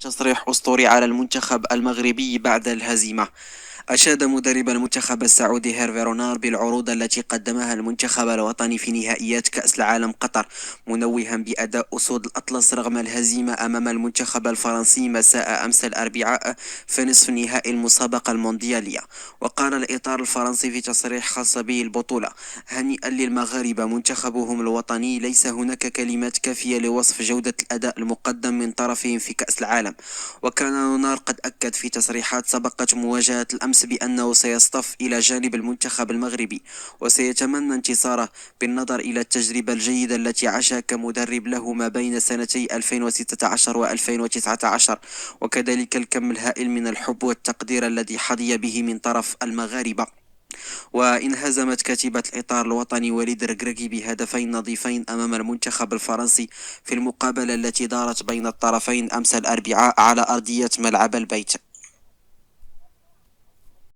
تصريح أسطوري على المنتخب المغربي بعد الهزيمة. أشاد مدرب المنتخب السعودي هيرفي رونار بالعروض التي قدمها المنتخب الوطني في نهائيات كأس العالم قطر، منوها بأداء أسود الأطلس رغم الهزيمة أمام المنتخب الفرنسي مساء أمس الأربعاء في نصف نهائي المسابقة المونديالية. وقال الإطار الفرنسي في تصريح خاص به البطولة: هنيئا للمغاربة منتخبهم الوطني، ليس هناك كلمات كافية لوصف جودة الأداء المقدم من طرفهم في كأس العالم. وكان رونار قد أكد في تصريحات سبقت مواجهة الأمس بأنه سيصطف إلى جانب المنتخب المغربي وسيتمنى انتصاره، بالنظر إلى التجربة الجيدة التي عاشها كمدرب له ما بين سنتي 2016 و 2019، وكذلك الكم الهائل من الحب والتقدير الذي حظي به من طرف المغاربة. وانهزمت كتيبة الإطار الوطني وليد ركراكي بهدفين نظيفين أمام المنتخب الفرنسي في المقابلة التي دارت بين الطرفين أمس الأربعاء على أرضية ملعب البيت.